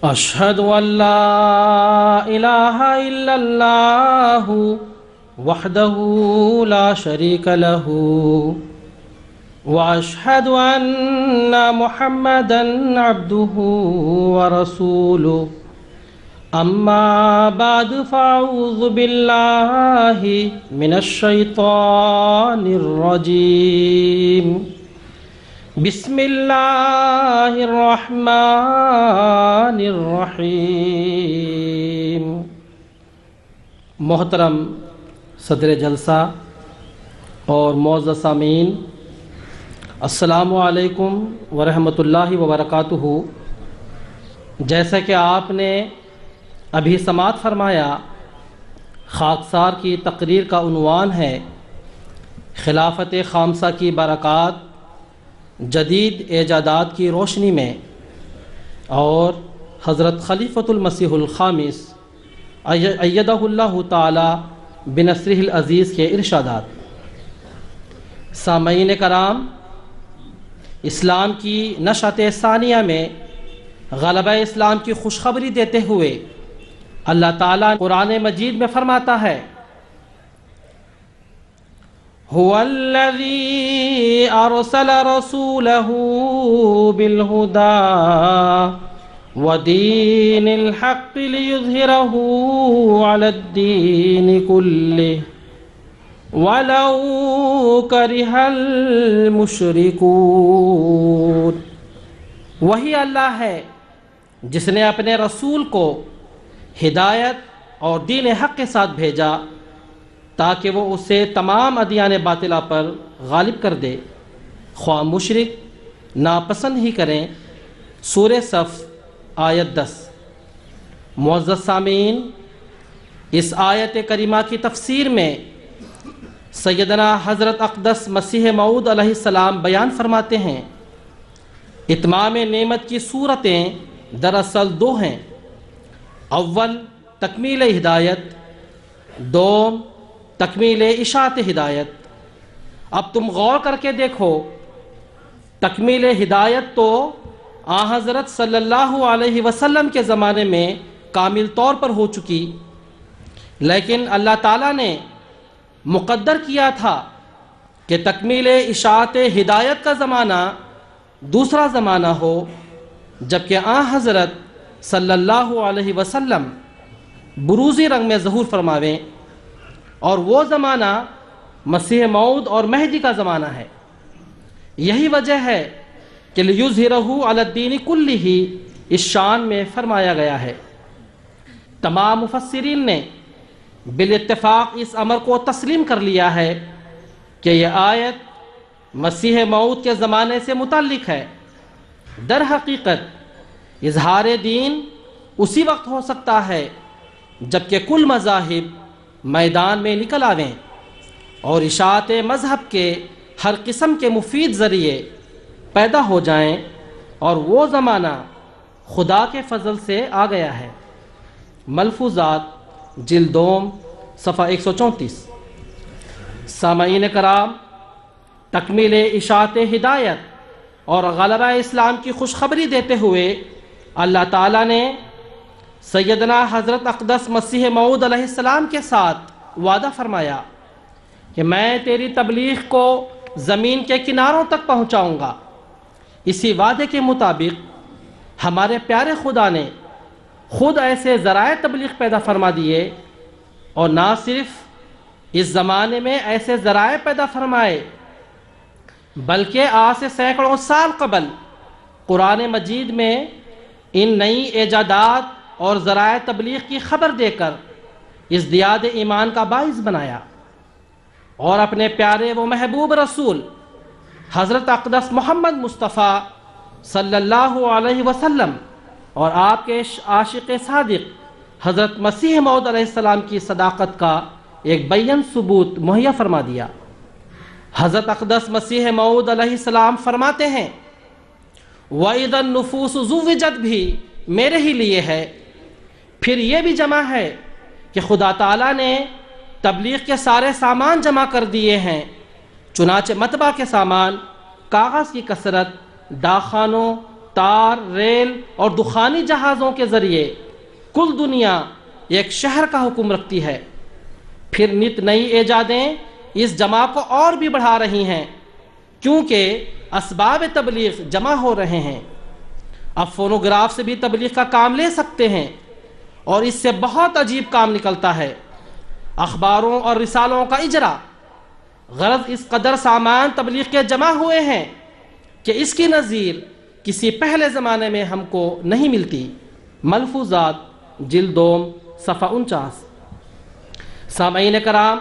أشهد أن لا إله إلا الله وحده لا شريك له وأشهد أن محمدًا عبده ورسوله أما بعد فأعوذ بالله من الشيطان الرجيم بسم اللہ الرحمن الرحیم۔ محترم صدر جلسہ اور معزز سامعین، السلام علیکم ورحمۃ اللہ وبرکاتہ۔ جیسا کہ آپ نے ابھی سماعت فرمایا، خاکسار کی تقریر کا عنوان ہے خلافت خامسہ کی برکات جدید ایجادات کی روشنی میں، اور حضرت خلیفۃ المسیح الخامس ایدہ اللہ تعالی بنصرہ العزیز کے ارشادات۔ سامعین کرام، اسلام کی نشأت ثانیہ میں غلبہ اسلام کی خوشخبری دیتے ہوئے اللہ تعالیٰ قرآن مجید میں فرماتا ہے، هو الذي أرسل رسوله بالهدى ودين الحق ليظهره على الدين كله ولو كره المشركون۔ وہی اللہ ہے جس نے اپنے رسول کو ہدایت اور دین حق کے ساتھ بھیجا تاکہ وہ اسے تمام ادیان باطلہ پر غالب کر دے، خواہ مشرک ناپسند ہی کریں۔ سورہ صف آیت 10۔ معزز سامعین، اس آیت کریمہ کی تفسیر میں سیدنا حضرت اقدس مسیح موعود علیہ السلام بیان فرماتے ہیں، اتمام نعمت کی صورتیں دراصل دو ہیں، اول تکمیل ہدایت، دوم تکمیل اشاعت ہدایت۔ اب تم غور کر کے دیکھو، تکمیل ہدایت تو حضرت صلی اللہ علیہ وسلم کے زمانے میں کامل طور پر ہو چکی، لیکن اللہ تعالیٰ نے مقدر کیا تھا کہ تکمیل اشاعت ہدایت کا زمانہ دوسرا زمانہ ہو، جبکہ حضرت صلی اللہ علیہ وسلم بروزی رنگ میں ظہور فرماویں، اور وہ زمانہ مسیح موعود اور مہدی کا زمانہ ہے۔ یہی وجہ ہے کہ لِیُظْہِرَہُ عَلَى الدِّینِ کُلِّہِ اس شان میں فرمایا گیا ہے۔ تمام مفسرین نے بالاتفاق اس امر کو تسلیم کر لیا ہے کہ یہ آیت مسیح موعود کے زمانے سے متعلق ہے۔ در حقیقت اظہار دین اسی وقت ہو سکتا ہے جبکہ کل مذاہب میدان میں نکل آویں اور اشاعت مذہب کے ہر قسم کے مفید ذریعے پیدا ہو جائیں، اور وہ زمانہ خدا کے فضل سے آ گیا ہے۔ ملفوظات جلد دوم صفحہ 134۔ سامعین کرام، تکمیل اشاعت ہدایت اور غلبہ اسلام کی خوشخبری دیتے ہوئے اللہ تعالیٰ نے سیدنا حضرت اقدس مسیح موعود علیہ السلام کے ساتھ وعدہ فرمایا کہ میں تیری تبلیغ کو زمین کے کناروں تک پہنچاؤں گا۔ اسی وعدے کے مطابق ہمارے پیارے خدا نے خود ایسے ذرائع تبلیغ پیدا فرما دیے، اور نہ صرف اس زمانے میں ایسے ذرائع پیدا فرمائے، بلکہ آج سے سینکڑوں سال قبل قرآن مجید میں ان نئی ایجادات اور ذرائع تبلیغ کی خبر دے کر ازدیاد ایمان کا باعث بنایا، اور اپنے پیارے و محبوب رسول حضرت اقدس محمد مصطفیٰ صلی اللہ علیہ وسلم اور آپ کے عاشق صادق حضرت مسیح موعود علیہ السلام کی صداقت کا ایک بیان ثبوت مہیا فرما دیا۔ حضرت اقدس مسیح موعود علیہ السلام فرماتے ہیں، وَإِذَا النُّفُوسُ زُوِّجَتْ بھی میرے ہی لیے ہے۔ پھر یہ بھی جمع ہے کہ خدا تعالیٰ نے تبلیغ کے سارے سامان جمع کر دیے ہیں، چنانچہ مطبع کے سامان، کاغذ کی کثرت، ڈاکخانوں، تار، ریل اور دخانی جہازوں کے ذریعے کل دنیا ایک شہر کا حکم رکھتی ہے۔ پھر نت نئی ایجادیں اس جمع کو اور بھی بڑھا رہی ہیں، کیونکہ اسباب تبلیغ جمع ہو رہے ہیں۔ اب فونوگراف سے بھی تبلیغ کا کام لے سکتے ہیں، اور اس سے بہت عجیب کام نکلتا ہے، اخباروں اور رسالوں کا اجرا۔ غرض اس قدر سامان تبلیغ کے جمع ہوئے ہیں کہ اس کی نظیر کسی پہلے زمانے میں ہم کو نہیں ملتی۔ ملفوظات جلد دوم صفحہ 49۔ سامعین کرام،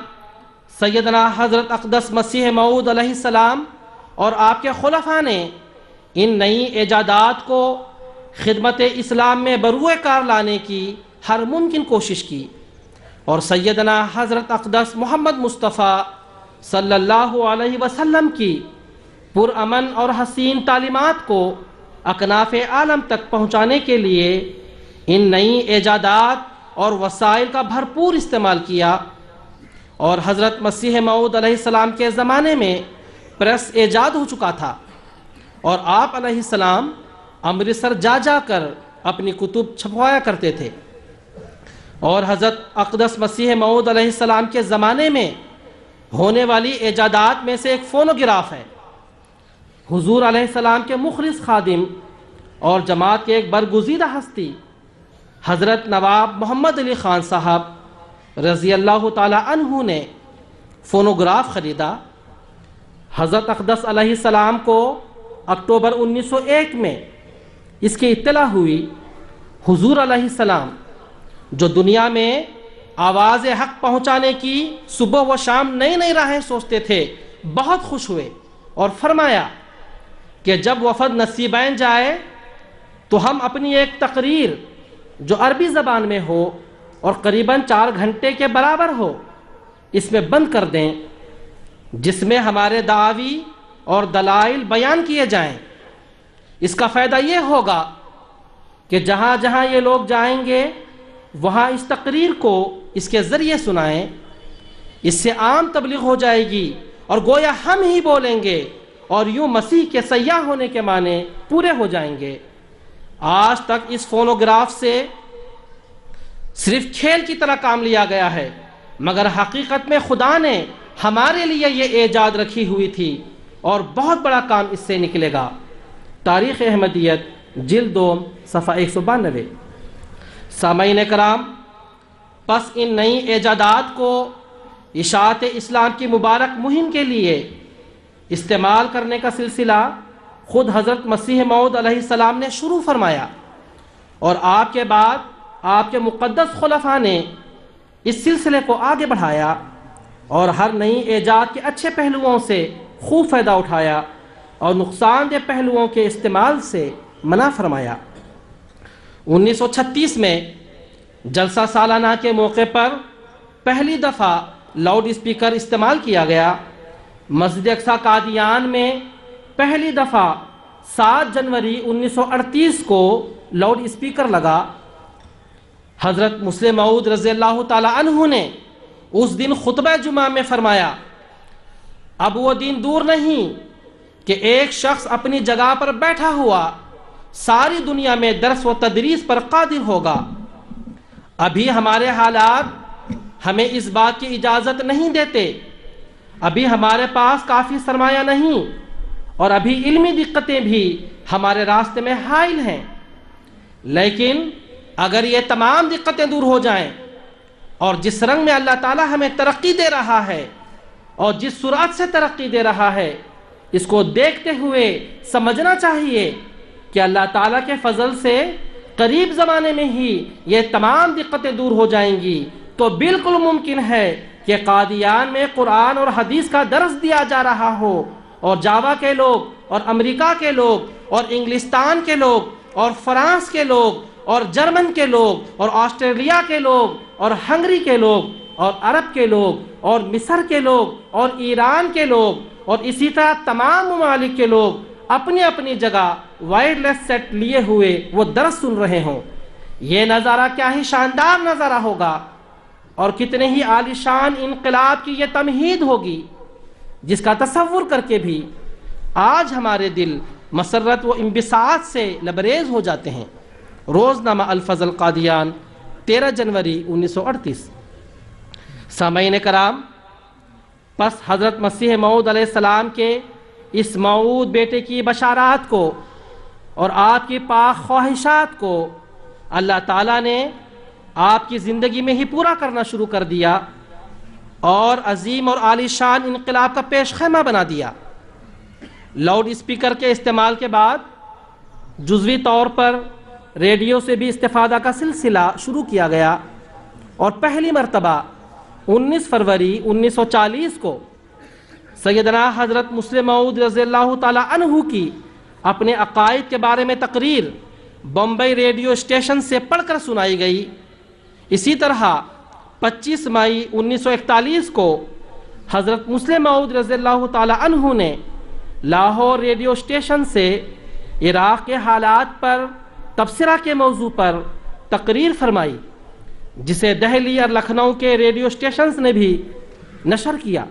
سیدنا حضرت اقدس مسیح موعود علیہ السلام اور آپ کے خلفاء نے ان نئی ایجادات کو خدمت اسلام میں بروئے کار لانے کی ہر ممکن کوشش کی، اور سیدنا حضرت اقدس محمد مصطفیٰ صلی اللہ علیہ وسلم کی پرامن اور حسین تعلیمات کو اکناف عالم تک پہنچانے کے لیے ان نئی ایجادات اور وسائل کا بھرپور استعمال کیا۔ اور حضرت مسیح موعود علیہ السلام کے زمانے میں پریس ایجاد ہو چکا تھا، اور آپ علیہ السلام امرتسر جا جا کر اپنی کتب چھپوایا کرتے تھے۔ اور حضرت اقدس مسیح موعود علیہ السلام کے زمانے میں ہونے والی ایجادات میں سے ایک فونوگراف ہے۔ حضور علیہ السلام کے مخلص خادم اور جماعت کے ایک برگزیدہ ہستی حضرت نواب محمد علی خان صاحب رضی اللہ تعالی عنہ نے فونوگراف خریدا۔ حضرت اقدس علیہ السلام کو اکتوبر 1901 میں اس کی اطلاع ہوئی۔ حضور علیہ السلام جو دنیا میں آواز حق پہنچانے کی صبح و شام نئی نئی راہیں سوچتے تھے، بہت خوش ہوئے اور فرمایا کہ جب وفد نصیبین جائے تو ہم اپنی ایک تقریر جو عربی زبان میں ہو اور قریباً 4 گھنٹے کے برابر ہو، اس میں بند کر دیں، جس میں ہمارے دعاوی اور دلائل بیان کیے جائیں۔ اس کا فائدہ یہ ہوگا کہ جہاں جہاں یہ لوگ جائیں گے وہاں اس تقریر کو اس کے ذریعے سنائیں۔ اس سے عام تبلیغ ہو جائے گی اور گویا ہم ہی بولیں گے، اور یوں مسیح کے سیاح ہونے کے معنی پورے ہو جائیں گے۔ آج تک اس فونوگراف سے صرف کھیل کی طرح کام لیا گیا ہے، مگر حقیقت میں خدا نے ہمارے لیے یہ ایجاد رکھی ہوئی تھی، اور بہت بڑا کام اس سے نکلے گا۔ تاریخ احمدیت جلد 2 صفحہ 192۔ سامعین کرام، پس ان نئی ایجادات کو اشاعت اسلام کی مبارک مہم کے لیے استعمال کرنے کا سلسلہ خود حضرت مسیح موعود علیہ السلام نے شروع فرمایا، اور آپ کے بعد آپ کے مقدس خلفاء نے اس سلسلے کو آگے بڑھایا، اور ہر نئی ایجاد کے اچھے پہلوؤں سے خوب فائدہ اٹھایا، اور نقصان دہ پہلوؤں کے استعمال سے منع فرمایا۔ 1936 میں جلسہ سالانہ کے موقع پر پہلی دفعہ لاؤڈ اسپیکر استعمال کیا گیا۔ مسجد اقصی قادیان میں پہلی دفعہ 7 جنوری 1938 کو لاؤڈ اسپیکر لگا۔ حضرت مسلم موعود رضی اللہ تعالی عنہ نے اس دن خطبہ جمعہ میں فرمایا، اب وہ دن دور نہیں کہ ایک شخص اپنی جگہ پر بیٹھا ہوا ساری دنیا میں درس و تدریس پر قادر ہوگا۔ ابھی ہمارے حالات ہمیں اس بات کی اجازت نہیں دیتے، ابھی ہمارے پاس کافی سرمایہ نہیں، اور ابھی علمی دقتیں بھی ہمارے راستے میں حائل ہیں، لیکن اگر یہ تمام دقتیں دور ہو جائیں، اور جس رنگ میں اللہ تعالی ہمیں ترقی دے رہا ہے اور جس سرعت سے ترقی دے رہا ہے، اس کو دیکھتے ہوئے سمجھنا چاہیے کہ اللہ تعالیٰ کے فضل سے قریب زمانے میں ہی یہ تمام دقتیں دور ہو جائیں گی۔ تو بالکل ممکن ہے کہ قادیان میں قرآن اور حدیث کا درس دیا جا رہا ہو، اور جاوا کے لوگ اور امریکہ کے لوگ اور انگلستان کے لوگ اور فرانس کے لوگ اور جرمن کے لوگ اور آسٹریلیا کے لوگ اور ہنگری کے لوگ اور عرب کے لوگ اور مصر کے لوگ اور ایران کے لوگ اور اسی طرح تمام ممالک کے لوگ اپنی اپنی جگہ وائرلیس سیٹ لیے ہوئے وہ درس سن رہے ہوں۔ یہ نظارہ کیا ہی شاندار نظارہ ہوگا، اور کتنے ہی عالی شان انقلاب کی یہ تمہید ہوگی، جس کا تصور کر کے بھی آج ہمارے دل مسرت و انبساط سے لبریز ہو جاتے ہیں۔ روزنامہ الفضل قادیان 13 جنوری 1938۔ سامعین کرام، پس حضرت مسیح موعود علیہ السلام کے اس موعود بیٹے کی بشارات کو اور آپ کی پاک خواہشات کو اللہ تعالیٰ نے آپ کی زندگی میں ہی پورا کرنا شروع کر دیا اور عظیم اور عالی شان انقلاب کا پیش خیمہ بنا دیا۔ لاؤڈ اسپیکر کے استعمال کے بعد جزوی طور پر ریڈیو سے بھی استفادہ کا سلسلہ شروع کیا گیا اور پہلی مرتبہ 19 فروری 1940 کو سیدنا حضرت مسلم موعود رضی اللہ تعالی عنہ کی اپنے عقائد کے بارے میں تقریر بمبئی ریڈیو اسٹیشن سے پڑھ کر سنائی گئی۔ اسی طرح 25 مئی 1941 کو حضرت مسلم موعود رضی اللہ تعالی عنہ نے لاہور ریڈیو اسٹیشن سے عراق کے حالات پر تبصرہ کے موضوع پر تقریر فرمائی، جسے دہلی اور لکھنؤ کے ریڈیو اسٹیشنز نے بھی نشر کیا۔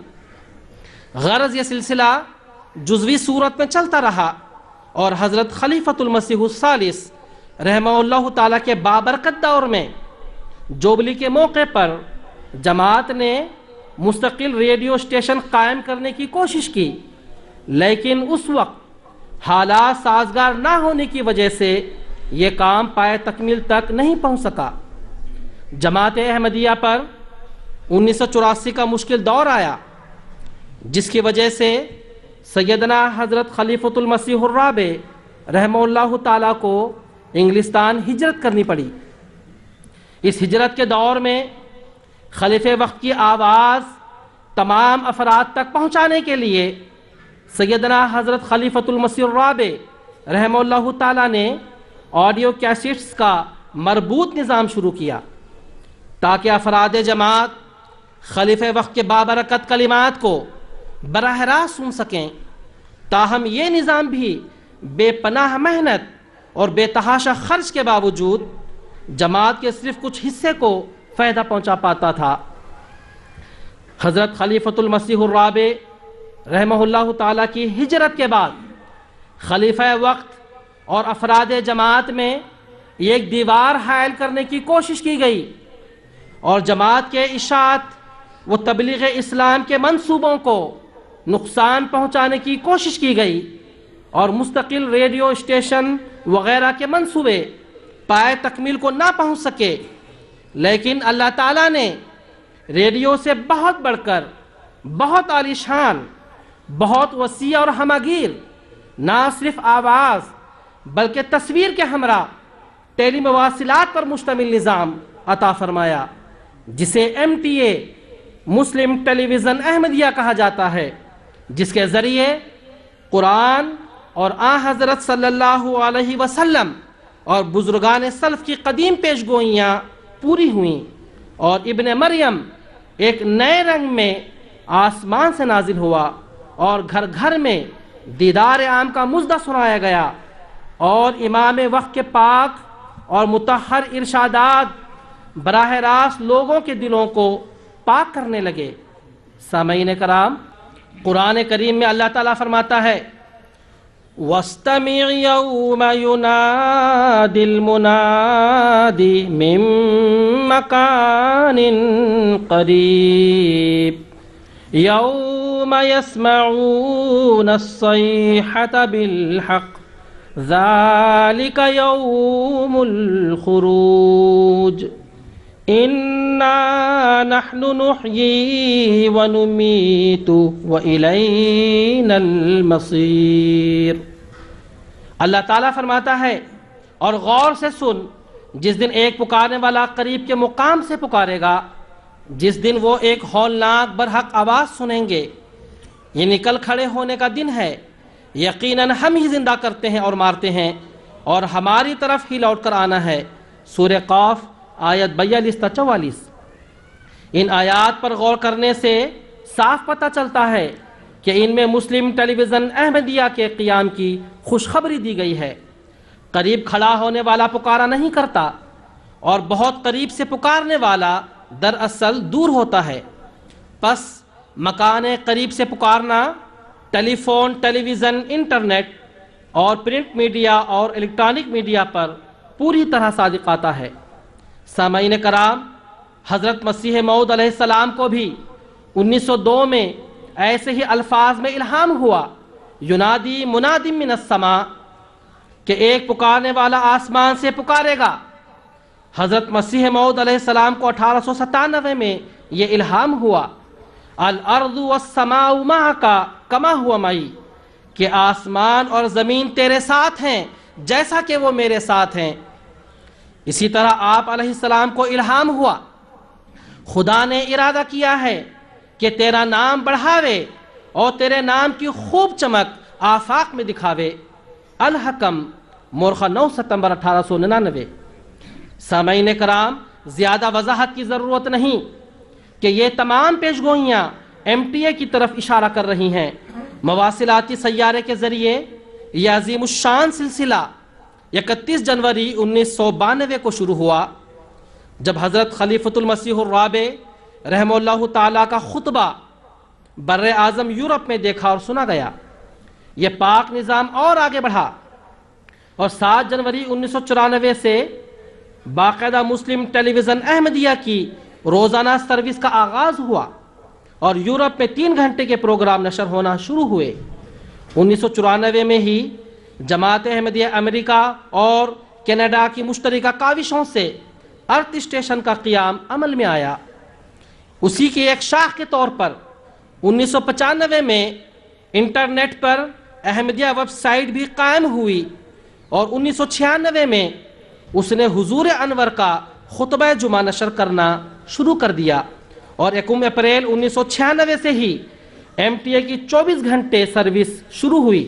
غرض یہ سلسلہ جزوی صورت میں چلتا رہا اور حضرت خلیفۃ المسیح الثالث رحمہ اللہ تعالیٰ کے بابرکت دور میں جوبلی کے موقع پر جماعت نے مستقل ریڈیو اسٹیشن قائم کرنے کی کوشش کی، لیکن اس وقت حالات سازگار نہ ہونے کی وجہ سے یہ کام پائے تکمیل تک نہیں پہنچ سکا۔ جماعت احمدیہ پر 1984 کا مشکل دور آیا، جس کی وجہ سے سیدنا حضرت خلیفۃ المسیح الرابع رحمہ اللہ تعالیٰ کو انگلستان ہجرت کرنی پڑی۔ اس ہجرت کے دور میں خلیفہ وقت کی آواز تمام افراد تک پہنچانے کے لیے سیدنا حضرت خلیفۃ المسیح الرابع رحمہ اللہ تعالیٰ نے آڈیو کیسٹس کا مربوط نظام شروع کیا تاکہ افراد جماعت خلیفہ وقت کے بابرکت کلمات کو براہ راست سن سکیں۔ تاہم یہ نظام بھی بے پناہ محنت اور بے تحاشا خرچ کے باوجود جماعت کے صرف کچھ حصے کو فائدہ پہنچا پاتا تھا۔ حضرت خلیفۃ المسیح الرابع رحمہ اللہ تعالیٰ کی ہجرت کے بعد خلیفہ وقت اور افراد جماعت میں ایک دیوار حائل کرنے کی کوشش کی گئی اور جماعت کے اشاعت و تبلیغ اسلام کے منصوبوں کو نقصان پہنچانے کی کوشش کی گئی اور مستقل ریڈیو اسٹیشن وغیرہ کے منصوبے پائے تکمیل کو نہ پہنچ سکے۔ لیکن اللہ تعالیٰ نے ریڈیو سے بہت بڑھ کر، بہت عالی شان، بہت وسیع اور ہمگیر نہ صرف آواز بلکہ تصویر کے ہمراہ ٹیلی مواصلات پر مشتمل نظام عطا فرمایا، جسے MTA مسلم ٹیلی ویژن احمدیہ کہا جاتا ہے، جس کے ذریعے قرآن اور آن حضرت صلی اللہ علیہ وسلم اور بزرگان سلف کی قدیم پیشگوئیاں پوری ہوئیں اور ابن مریم ایک نئے رنگ میں آسمان سے نازل ہوا اور گھر گھر میں دیدار عام کا مژدہ سنایا گیا اور امام وقت کے پاک اور مطہر ارشادات براہ راست لوگوں کے دلوں کو پاک کرنے لگے۔ سامعین کرام، قرآن کریم میں اللہ تعالیٰ فرماتا ہے وَاسْتَمِعْ يَوْمَ يُنَادِ الْمُنَادِ مِن مَّكَانٍ قَرِيبٍ يَوْمَ يَسْمَعُونَ الصَّيْحَةَ بِالْحَقِّ ذَلِكَ يَوْمُ الْخُرُوجِ إِنَّا نَحْنُ نُحْيِي وَنُمِيتُ وَإِلَيْنَا الْمَصِيرُ۔ اللہ تعالیٰ فرماتا ہے، اور غور سے سن، جس دن ایک پکارنے والا قریب کے مقام سے پکارے گا، جس دن وہ ایک ہولناک برحق آواز سنیں گے، یہ نکل کھڑے ہونے کا دن ہے۔ یقیناً ہم ہی زندہ کرتے ہیں اور مارتے ہیں اور ہماری طرف ہی لوٹ کر آنا ہے۔ سورہ قاف آیت 42 تا 44۔ ان آیات پر غور کرنے سے صاف پتہ چلتا ہے کہ ان میں مسلم ٹیلی ویژن احمدیہ کے قیام کی خوشخبری دی گئی ہے۔ قریب کھڑا ہونے والا پکارا نہیں کرتا اور بہت قریب سے پکارنے والا دراصل دور ہوتا ہے۔ پس مکان قریب سے پکارنا ٹیلی فون، ٹیلی ویژن، انٹرنیٹ اور پرنٹ میڈیا اور الیکٹرانک میڈیا پر پوری طرح صادق آتا ہے۔ سامعین کرام، حضرت مسیح موعود علیہ السلام کو بھی 1902 میں ایسے ہی الفاظ میں الہام ہوا، ینادی منادی من السماء، کہ ایک پکارنے والا آسمان سے پکارے گا۔ حضرت مسیح موعود علیہ السلام کو 1897 میں یہ الہام ہوا، الارض والسماء معک کما ہوا معی، کہ آسمان اور زمین تیرے ساتھ ہیں جیسا کہ وہ میرے ساتھ ہیں۔ اسی طرح آپ علیہ السلام کو الہام ہوا، خدا نے ارادہ کیا ہے کہ تیرا نام بڑھاوے اور تیرے نام کی خوب چمک آفاق میں دکھاوے۔ الحکم، مورخہ 9 ستمبر 1899۔ سامعین کرام، زیادہ وضاحت کی ضرورت نہیں کہ یہ تمام پیشگوئیاں MTA کی طرف اشارہ کر رہی ہیں۔ مواصلاتی سیارے کے ذریعے یہ عظیم الشان سلسلہ 31 جنوری 1992 کو شروع ہوا، جب حضرت خلیفۃ المسیح الرابع رحمہ اللہ تعالیٰ کا خطبہ بر اعظم یورپ میں دیکھا اور سنا گیا۔ یہ پاک نظام اور آگے بڑھا اور 7 جنوری 1994 سے باقاعدہ مسلم ٹیلی ویژن احمدیہ کی روزانہ سروس کا آغاز ہوا اور یورپ میں 3 گھنٹے کے پروگرام نشر ہونا شروع ہوئے۔ 1994 میں ہی جماعت احمدیہ امریکہ اور کینیڈا کی مشترکہ کاوشوں سے ارتھ اسٹیشن کا قیام عمل میں آیا۔ اسی کی ایک شاخ کے طور پر 1995 میں انٹرنیٹ پر احمدیہ ویب سائٹ بھی قائم ہوئی اور 1996 میں اس نے حضور انور کا خطبہ جمعہ نشر کرنا شروع کر دیا اور 1 اپریل 1996 سے ہی MTA کی 24 گھنٹے سروس شروع ہوئی۔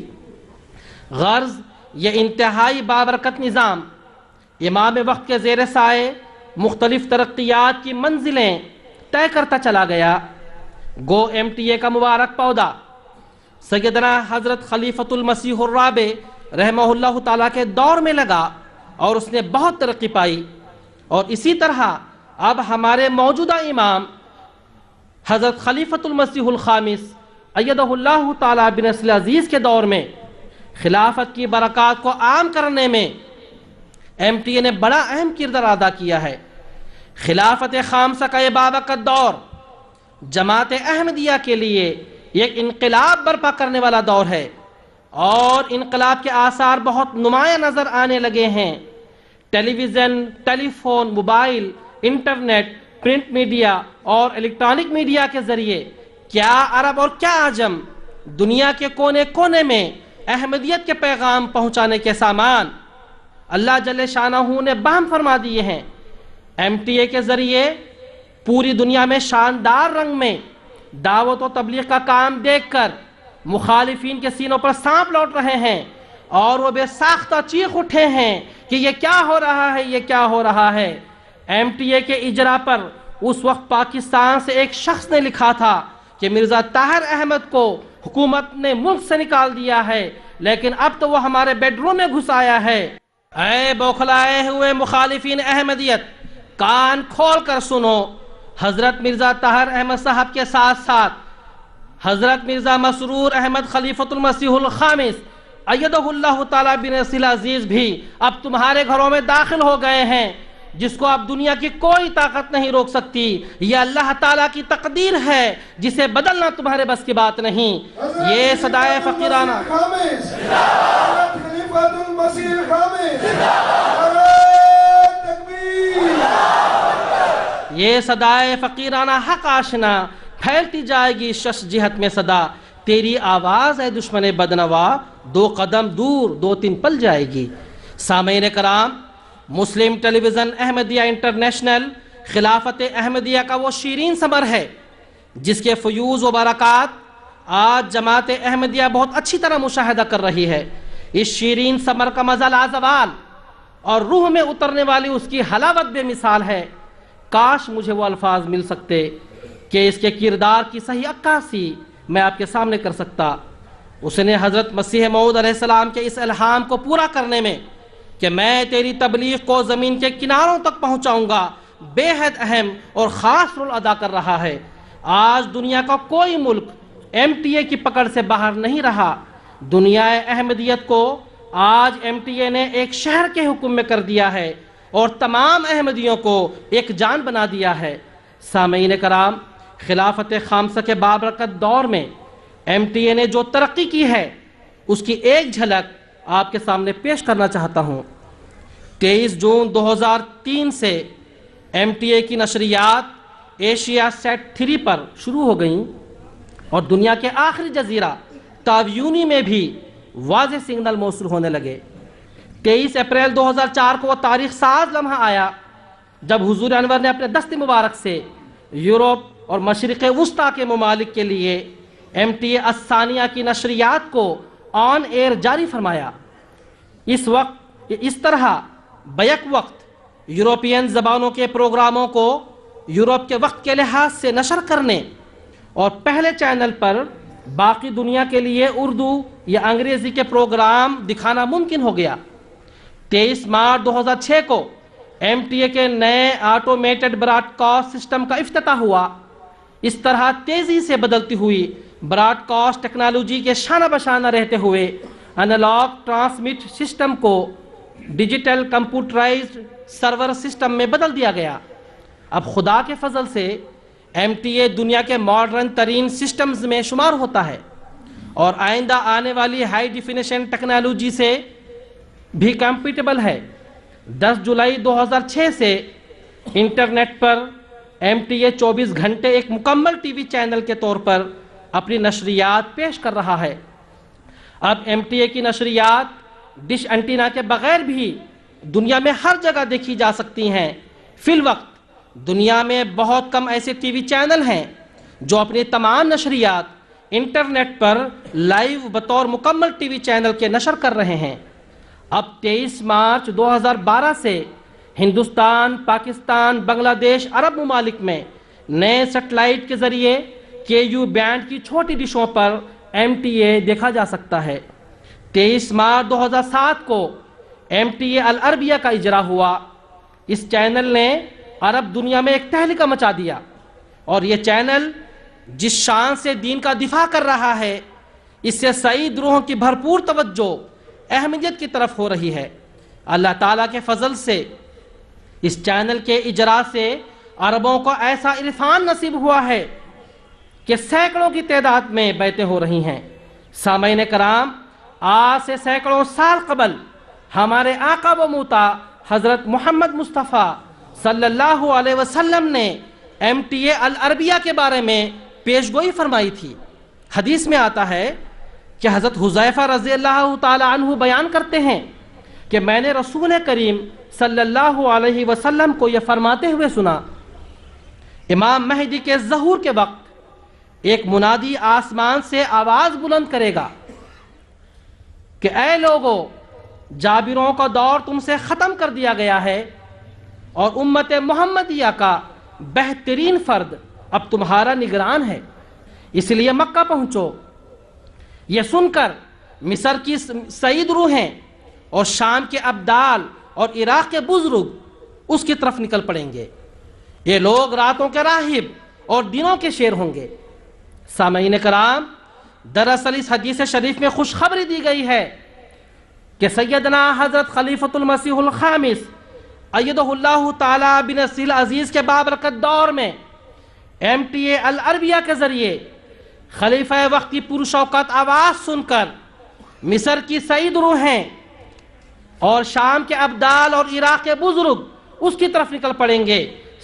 غرض یہ انتہائی بابرکت نظام امام وقت کے زیر سائے مختلف ترقیات کی منزلیں طے کرتا چلا گیا۔ گو MTA کا مبارک پودا سیدنا حضرت خلیفۃ المسیح الرابع رحمہ اللہ تعالیٰ کے دور میں لگا اور اس نے بہت ترقی پائی، اور اسی طرح اب ہمارے موجودہ امام حضرت خلیفۃ المسیح الخامس ایدہ اللہ تعالیٰ بنصر عزیز کے دور میں خلافت کی برکات کو عام کرنے میں MTA نے بڑا اہم کردار ادا کیا ہے۔ خلافت خامسہ کا یہ بابرکت دور جماعت احمدیہ کے لیے ایک انقلاب برپا کرنے والا دور ہے، اور انقلاب کے آثار بہت نمایاں نظر آنے لگے ہیں۔ Television, telephone, mobile, internet, print media اور الیکٹرانک میڈیا کے ذریعے کیا عرب اور کیا عجم دنیا کے کونے کونے میں احمدیت کے پیغام پہنچانے کے سامان اللہ جل شانہ نے بہم فرما دیے ہیں۔ MTA کے ذریعے پوری دنیا میں شاندار رنگ میں دعوت و تبلیغ کا کام دیکھ کر مخالفین کے سینوں پر سانپ لوٹ رہے ہیں، اور وہ بے ساختہ چیخ اٹھے ہیں کہ یہ کیا ہو رہا ہے، یہ کیا ہو رہا ہے۔ MTA کے اجرا پر اس وقت پاکستان سے ایک شخص نے لکھا تھا کہ مرزا طاہر احمد کو حکومت نے ملک سے نکال دیا ہے، لیکن اب تو وہ ہمارے بیڈ روم میں گھس آیا ہے۔ اے بوکھلائے ہوئے مخالفین احمدیت، کان کھول کر سنو، حضرت مرزا طاہر احمد صاحب کے ساتھ ساتھ حضرت مرزا مسرور احمد خلیفۃ المسیح الخامس ایدہ اللہ تعالیٰ بنصر العزیز بھی اب تمہارے گھروں میں داخل ہو گئے ہیں، جس کو اب دنیا کی کوئی طاقت نہیں روک سکتی۔ یہ اللہ تعالیٰ کی تقدیر ہے جسے بدلنا تمہارے بس کی بات نہیں۔ یہ صدائے فقیرانہ یہ صدائے فقیرانہ حق آشنا پھیلتی جائے گی شش جہت میں صدا، تیری آواز ہے دشمن بدنوا، 2 قدم دور 2-3 پل جائے گی۔ سامعین کرام، مسلم ٹیلی ویژن احمدیہ انٹرنیشنل خلافت احمدیہ کا وہ شیرین ثمر ہے جس کے فیوز و برکات آج جماعت احمدیہ بہت اچھی طرح مشاہدہ کر رہی ہے۔ اس شیرین ثمر کا مزہ لازوال اور روح میں اترنے والی اس کی حلاوت بے مثال ہے۔ کاش مجھے وہ الفاظ مل سکتے کہ اس کے کردار کی صحیح عکاسی میں آپ کے سامنے کر سکتا۔ اس نے حضرت مسیح موعود علیہ السلام کے اس الہام کو پورا کرنے میں کہ میں تیری تبلیغ کو زمین کے کناروں تک پہنچاؤں گا بے حد اہم اور خاص رول ادا کر رہا ہے۔ آج دنیا کا کوئی ملک MTA کی پکڑ سے باہر نہیں رہا۔ دنیا احمدیت کو آج ایم ٹی اے نے ایک شہر کے حکم میں کر دیا ہے اور تمام احمدیوں کو ایک جان بنا دیا ہے۔ سامعین کرام، خلافت خامسہ کے بابرکت دور میں ایم ٹی اے نے جو ترقی کی ہے اس کی ایک جھلک آپ کے سامنے پیش کرنا چاہتا ہوں۔ 23 جون 2003 سے ایم ٹی اے کی نشریات ایشیا سیٹ 3 پر شروع ہو گئیں اور دنیا کے آخری جزیرہ تاویونی میں بھی واضح سگنل موصول ہونے لگے۔ 23 اپریل 2004 کو وہ تاریخ ساز لمحہ آیا جب حضور انور نے اپنے دست مبارک سے یورپ اور مشرق وسطیٰ کے ممالک کے لیے ایم ٹی اے الثانیہ کی نشریات کو آن ایئر جاری فرمایا۔ اس طرح بیک وقت یورپین زبانوں کے پروگراموں کو یورپ کے وقت کے لحاظ سے نشر کرنے اور پہلے چینل پر باقی دنیا کے لیے اردو یا انگریزی کے پروگرام دکھانا ممکن ہو گیا۔ 23 مارچ 2006 کو ایم ٹی اے کے نئے آٹومیٹڈ براڈ کاسٹ سسٹم کا افتتاح ہوا۔ اس طرح تیزی سے بدلتی ہوئی براڈ کاسٹ ٹیکنالوجی کے شانہ بشانہ رہتے ہوئے انالاگ ٹرانسمٹ سسٹم کو ڈیجیٹل کمپیوٹرائزڈ سرور سسٹم میں بدل دیا گیا۔ اب خدا کے فضل سے ایم ٹی اے دنیا کے ماڈرن ترین سسٹمز میں شمار ہوتا ہے اور آئندہ آنے والی ہائی ڈیفینیشن ٹیکنالوجی سے بھی کمپیٹیبل ہے۔ 10 جولائی 2006 سے انٹرنیٹ پر ایم ٹی اے 24 گھنٹے ایک مکمل ٹی وی چینل کے طور پر اپنی نشریات پیش کر رہا ہے۔ اب ایم ٹی اے کی نشریات ڈش انٹینا کے بغیر بھی دنیا میں ہر جگہ دیکھی جا سکتی ہیں۔ فی الوقت دنیا میں بہت کم ایسے ٹی وی چینل ہیں جو اپنی تمام نشریات انٹرنیٹ پر لائیو بطور مکمل ٹی وی چینل کے نشر کر رہے ہیں۔ اب 23 مارچ 2012 سے ہندوستان، پاکستان، بنگلہ دیش، عرب ممالک میں نئے سیٹلائٹ کے ذریعے کے یو بینڈ کی چھوٹی ڈشوں پر ایم ٹی اے دیکھا جا سکتا ہے۔ 23 مارچ 2007 کو ایم ٹی اے العربیہ کا اجرا ہوا۔ اس چینل نے عرب دنیا میں ایک تہلکہ مچا دیا اور یہ چینل جس شان سے دین کا دفاع کر رہا ہے اس سے سعید روحوں کی بھرپور توجہ احمدیت کی طرف ہو رہی ہے۔ اللہ تعالیٰ کے فضل سے اس چینل کے اجرا سے عربوں کو ایسا عرفان نصیب ہوا ہے کہ سینکڑوں کی تعداد میں بیعتیں ہو رہی ہیں۔ سامعین کرام، آج سے سینکڑوں سال قبل ہمارے آقا و موتا حضرت محمد مصطفیٰ صلی اللہ علیہ وسلم نے ایم ٹی اے العربیہ کے بارے میں پیشگوئی فرمائی تھی۔ حدیث میں آتا ہے کہ حضرت حذیفہ رضی اللہ تعالی عنہ بیان کرتے ہیں کہ میں نے رسول کریم صلی اللہ علیہ وسلم کو یہ فرماتے ہوئے سنا، امام مہدی کے ظہور کے وقت ایک منادی آسمان سے آواز بلند کرے گا کہ اے لوگو، جابروں کا دور تم سے ختم کر دیا گیا ہے اور امت محمدیہ کا بہترین فرد اب تمہارا نگران ہے، اس لیے مکہ پہنچو۔ یہ سن کر مصر کی سعید روحیں اور شام کے ابدال اور عراق کے بزرگ اس کی طرف نکل پڑیں گے۔ یہ لوگ راتوں کے راہب اور دنوں کے شیر ہوں گے۔ سامعین کرام، دراصل اس حدیث شریف میں خوشخبری دی گئی ہے کہ سیدنا حضرت خلیفۃ المسیح الخامس ایدہ اللہ تعالی بنصرہ العزیز کے بابرکت دور میں ایم ٹی اے العربیہ کے ذریعے خلیفہ وقت کی پرشوکت آواز سن کر مصر کی سعید روحیں اور شام کے ابدال اور عراق کے بزرگ اس کی طرف نکل پڑیں گے۔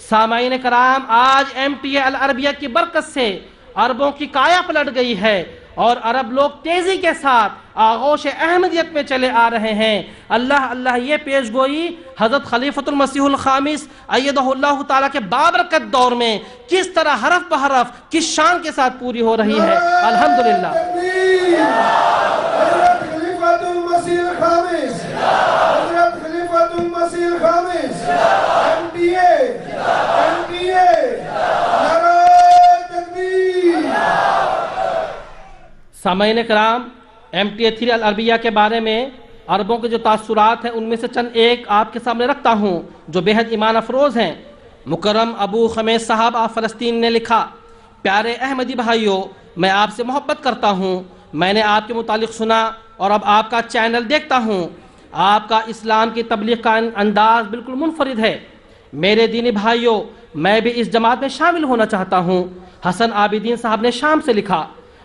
سامعین کرام، آج ایم ٹی اے العربیہ کی برکت سے عربوں کی کایا پلٹ گئی ہے اور عرب لوگ تیزی کے ساتھ آغوش احمدیت میں چلے آ رہے ہیں۔ اللہ اللہ، یہ پیش گوئی حضرت خلیفۃ المسیح الخامس ایدہ اللہ تعالیٰ کے بابرکت دور میں کس طرح حرف بحرف کس شان کے ساتھ پوری ہو رہی ہے۔ الحمدللہ۔ حضرت خلیفۃ المسیح الخامس، حضرت خلیفۃ المسیح الخامس، ایم ٹی اے، نعرہ تکبیر۔ سامعین کرام، ایم ٹی اے 3 العربیہ کے بارے میں عربوں کے جو تاثرات ہیں ان میں سے چند ایک آپ کے سامنے رکھتا ہوں جو بے حد ایمان افروز ہیں۔ مکرم ابو خمیس صاحب آپ فلسطین نے لکھا، پیارے احمدی بھائیوں، میں آپ سے محبت کرتا ہوں۔ میں نے آپ کے متعلق سنا اور اب آپ کا چینل دیکھتا ہوں، آپ کا اسلام کی تبلیغ کا انداز بالکل منفرد ہے۔ میرے دینی بھائیوں، میں بھی اس جماعت میں شامل ہونا چاہتا ہوں۔ حسن عابدین صاحب نے شام سے لکھا،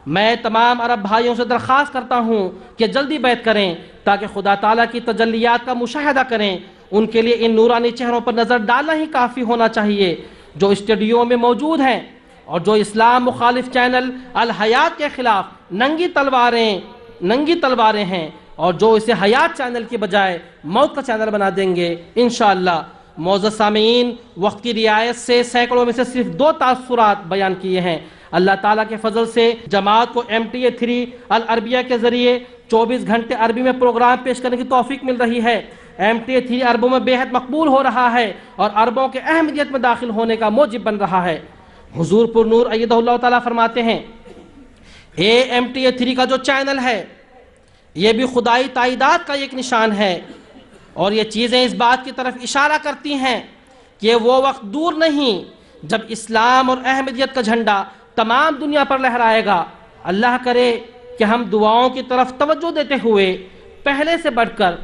میں تمام عرب بھائیوں سے درخواست کرتا ہوں کہ جلدی بیعت کریں تاکہ خدا تعالیٰ کی تجلیات کا مشاہدہ کریں۔ ان کے لیے ان نورانی چہروں پر نظر ڈالنا ہی کافی ہونا چاہیے جو اسٹوڈیو میں موجود ہیں، اور جو اسلام مخالف چینل الحیات کے خلاف ننگی تلواریں ہیں، اور جو اسے حیات چینل کی بجائے موت کا چینل بنا دیں گے انشاءاللہ۔ معزز سامعین، وقت کی رعایت سے سینکڑوں میں سے صرف 2 تاثرات بیان کیے ہیں۔ اللہ تعالیٰ کے فضل سے جماعت کو MTA 3 العربیہ کے ذریعے 24 گھنٹے عربی میں پروگرام پیش کرنے کی توفیق مل رہی ہے۔ MTA 3 عربوں میں بے حد مقبول ہو رہا ہے اور عربوں کے اہمیت میں داخل ہونے کا موجب بن رہا ہے۔ حضور پر نور ایدہ اللہ تعالیٰ فرماتے ہیں، MTA 3 کا جو چینل ہے یہ بھی خدائی تائیدات کا ایک نشان ہے، اور یہ چیزیں اس بات کی طرف اشارہ کرتی ہیں کہ وہ وقت دور نہیں جب اسلام اور احمدیت کا جھنڈا تمام دنیا پر لہرائے گا۔ اللہ کرے کہ ہم دعاؤں کی طرف توجہ دیتے ہوئے پہلے سے بڑھ کر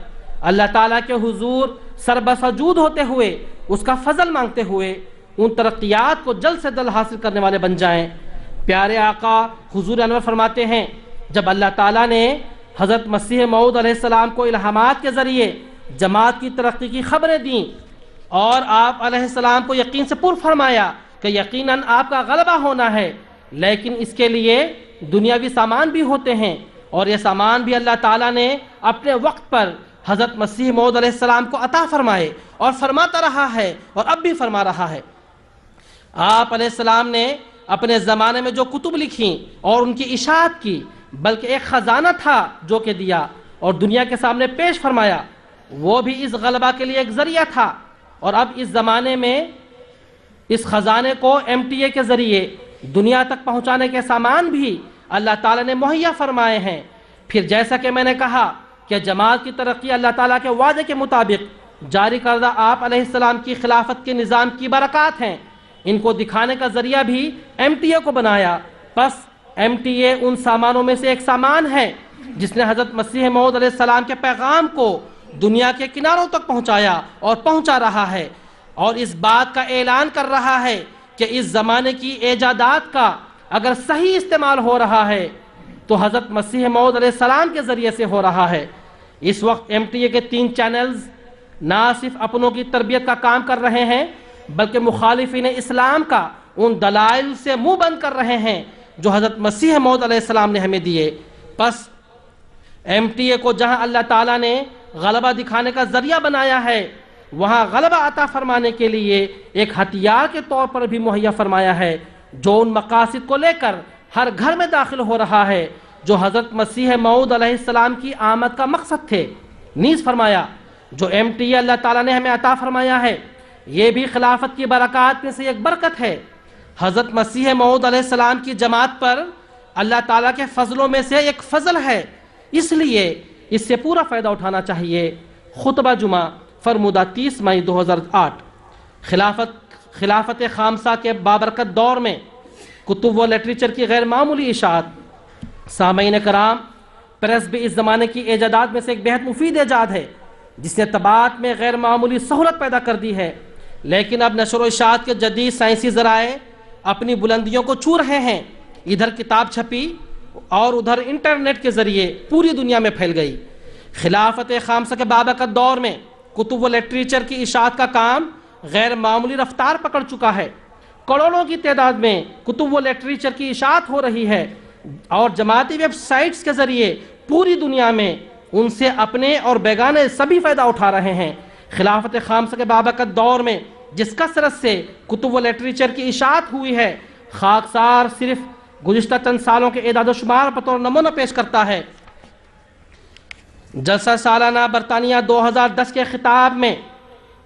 اللہ تعالیٰ کے حضور سربسجود ہوتے ہوئے اس کا فضل مانگتے ہوئے ان ترقیات کو جلد سے جلد حاصل کرنے والے بن جائیں۔ پیارے آقا حضور انور فرماتے ہیں، جب اللہ تعالیٰ نے حضرت مسیح موعود علیہ السلام کو الہامات کے ذریعے جماعت کی ترقی کی خبریں دیں اور آپ علیہ السلام کو یقین سے پر فرمایا کہ یقیناً آپ کا غلبہ ہونا ہے، لیکن اس کے لیے دنیاوی سامان بھی ہوتے ہیں، اور یہ سامان بھی اللہ تعالیٰ نے اپنے وقت پر حضرت مسیح موعود علیہ السلام کو عطا فرمائے اور فرماتا رہا ہے اور اب بھی فرما رہا ہے۔ آپ علیہ السلام نے اپنے زمانے میں جو کتب لکھیں اور ان کی اشاعت کی، بلکہ ایک خزانہ تھا جو کہ دیا اور دنیا کے سامنے پیش فرمایا، وہ بھی اس غلبہ کے لیے ایک ذریعہ تھا، اور اب اس زمانے میں اس خزانے کو MTA کے ذریعے دنیا تک پہنچانے کے سامان بھی اللہ تعالیٰ نے مہیا فرمائے ہیں۔ پھر جیسا کہ میں نے کہا کہ جماعت کی ترقی اللہ تعالیٰ کے وعدے کے مطابق جاری کردہ آپ علیہ السلام کی خلافت کے نظام کی برکات ہیں، ان کو دکھانے کا ذریعہ بھی MTA کو بنایا۔ پس MTA ان سامانوں میں سے ایک سامان ہے جس نے حضرت مسیح موعود علیہ السلام کے پیغام کو دنیا کے کناروں تک پہنچایا اور پہنچا رہا ہے، اور اس بات کا اعلان کر رہا ہے کہ اس زمانے کی ایجادات کا اگر صحیح استعمال ہو رہا ہے تو حضرت مسیح موعود علیہ السلام کے ذریعے سے ہو رہا ہے۔ اس وقت MTA کے 3 چینلز نہ صرف اپنوں کی تربیت کا کام کر رہے ہیں بلکہ مخالفین اسلام کا ان دلائل سے منہ بند کر رہے ہیں جو حضرت مسیح موعود علیہ السلام نے ہمیں دیے۔ پس MTA کو جہاں اللہ تعالیٰ نے غلبہ دکھانے کا ذریعہ بنایا ہے، وہاں غلبہ عطا فرمانے کے لیے ایک ہتھیار کے طور پر بھی مہیا فرمایا ہے جو ان مقاصد کو لے کر ہر گھر میں داخل ہو رہا ہے جو حضرت مسیح موعود علیہ السلام کی آمد کا مقصد تھے۔ نیز فرمایا جو MTA اللہ تعالیٰ نے ہمیں عطا فرمایا ہے یہ بھی خلافت کی برکات میں سے ایک برکت ہے۔ حضرت مسیح موعود علیہ السلام کی جماعت پر اللہ تعالیٰ کے فضلوں میں سے ایک فضل ہے، اس لیے اس سے پورا فائدہ اٹھانا چاہیے۔ خطبہ جمعہ فرمودہ 30 مئی 2008۔ خلافت خامسہ کے بابرکت دور میں کتب و لٹریچر کی غیر معمولی اشاعت۔ سامعین کرام، پریس بھی اس زمانے کی ایجادات میں سے ایک بہت مفید ایجاد ہے جس نے طباعت میں غیر معمولی سہولت پیدا کر دی ہے، لیکن اب نشر و اشاعت کے جدید سائنسی ذرائع اپنی بلندیوں کو چھو رہے ہیں۔ ادھر کتاب چھپی اور ادھر انٹرنیٹ کے ذریعے پوری دنیا میں پھیل گئی۔ خلافت خامسہ کے بابرکت دور میں کتب و لٹریچر کی اشاعت کا کام غیر معمولی رفتار پکڑ چکا ہے۔ کروڑوں کی تعداد میں کتب و لٹریچر کی اشاعت ہو رہی ہے اور جماعتی ویب سائٹس کے ذریعے پوری دنیا میں ان سے اپنے اور بیگانے سبھی فائدہ اٹھا رہے ہیں۔ خلافت خامسہ کے بابرکت دور میں جس کثرت سے کتب و لٹریچر کی اشاعت ہوئی ہے، خاکسار صرف گزشتہ چند سالوں کے اعداد و شمار بطور نمونہ پیش کرتا ہے۔ جلسہ سالانہ برطانیہ 2010 کے خطاب میں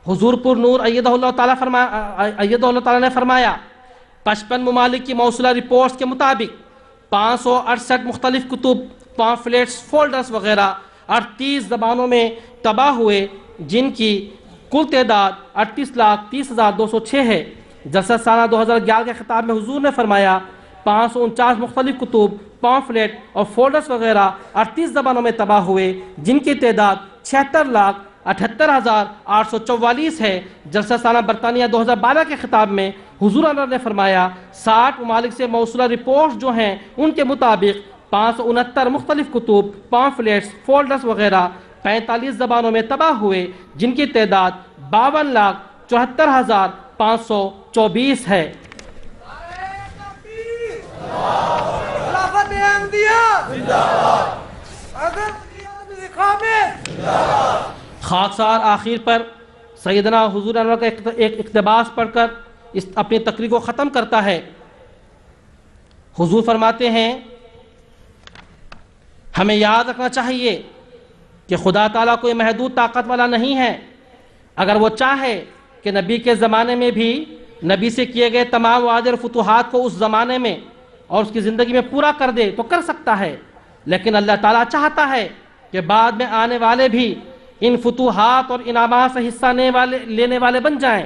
حضور پر نور ایدہ اللہ تعالیٰ نے فرمایا، 55 ممالک کی موصولہ رپورٹس کے مطابق 568 مختلف کتب، پامفلیٹس، فولڈرز وغیرہ 38 زبانوں میں طبع ہوئے، جن کی کل تعداد 38,30,206 ہے۔ جلسہ سالہ 2011 کے خطاب میں حضور نے فرمایا، 549 مختلف کتب، پامفلیٹ اور فولڈرز وغیرہ 38 زبانوں میں تباہ ہوئے، جن کی تعداد 76,78,844 ہے۔ جلسہ سالہ برطانیہ 2012 کے خطاب میں حضور انور نے فرمایا 60 ممالک سے موصولہ رپورٹس جو ہیں ان کے مطابق 569 مختلف کتب، پامفلیٹس، فولڈرز وغیرہ 45 زبانوں میں تباہ ہوئے، جن کی تعداد 52,74,524 ہے۔ خاکسار آخر پر سیدنا حضور انور کا ایک اقتباس پڑھ کر اپنی تقریر کو ختم کرتا ہے۔ حضور فرماتے ہیں ہمیں یاد رکھنا چاہیے کہ خدا تعالیٰ کوئی محدود طاقت والا نہیں ہے۔ اگر وہ چاہے کہ نبی کے زمانے میں بھی نبی سے کیے گئے تمام وعدے اور فتوحات کو اس زمانے میں اور اس کی زندگی میں پورا کر دے تو کر سکتا ہے، لیکن اللہ تعالیٰ چاہتا ہے کہ بعد میں آنے والے بھی ان فتوحات اور انعامات سے حصہ لینے والے بن جائیں۔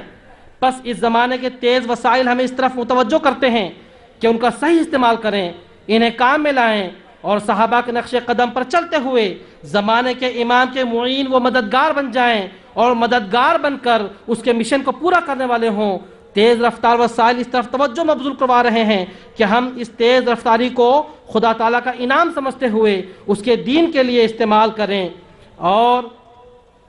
پس اس زمانے کے تیز وسائل ہمیں اس طرف متوجہ کرتے ہیں کہ ان کا صحیح استعمال کریں، انہیں کام میں لائیں اور صحابہ کے نقش قدم پر چلتے ہوئے زمانے کے امام کے معین و مددگار بن جائیں اور مددگار بن کر اس کے مشن کو پورا کرنے والے ہوں۔ تیز رفتار وسائل اس طرف توجہ مبذول کروا رہے ہیں کہ ہم اس تیز رفتاری کو خدا تعالیٰ کا انعام سمجھتے ہوئے اس کے دین کے لیے استعمال کریں، اور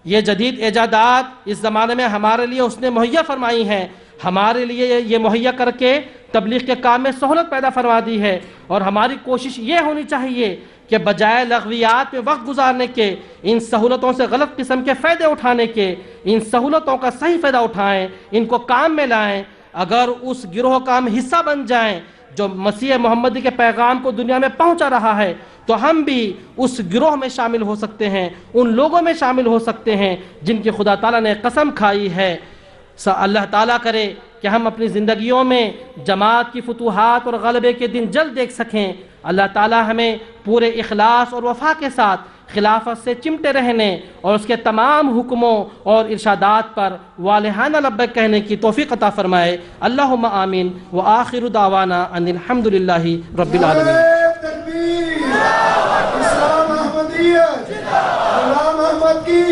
یہ جدید ایجادات اس زمانے میں ہمارے لیے اس نے مہیا فرمائی ہیں، ہمارے لیے یہ مہیا کر کے تبلیغ کے کام میں سہولت پیدا فرما دی ہے، اور ہماری کوشش یہ ہونی چاہیے کہ بجائے لغویات میں وقت گزارنے کے، ان سہولتوں سے غلط قسم کے فائدے اٹھانے کے، ان سہولتوں کا صحیح فائدہ اٹھائیں، ان کو کام میں لائیں۔ اگر اس گروہ کا ہم حصہ بن جائیں جو مسیح محمدی کے پیغام کو دنیا میں پہنچا رہا ہے، تو ہم بھی اس گروہ میں شامل ہو سکتے ہیں، ان لوگوں میں شامل ہو سکتے ہیں جن کی خدا تعالیٰ نے قسم کھائی ہے۔ اللہ تعالیٰ کرے کہ ہم اپنی زندگیوں میں جماعت کی فتوحات اور غلبے کے دن جلد دیکھ سکیں۔ اللہ تعالیٰ ہمیں پورے اخلاص اور وفا کے ساتھ خلافت سے چمٹے رہنے اور اس کے تمام حکموں اور ارشادات پر والہانہ لبیک کہنے کی توفیق عطا فرمائے۔ اللہم آمین، وآخر دعوانا ان الحمدللہ رب العالمین۔ تکبیر، اسلام احمدیت، غلام احمد کی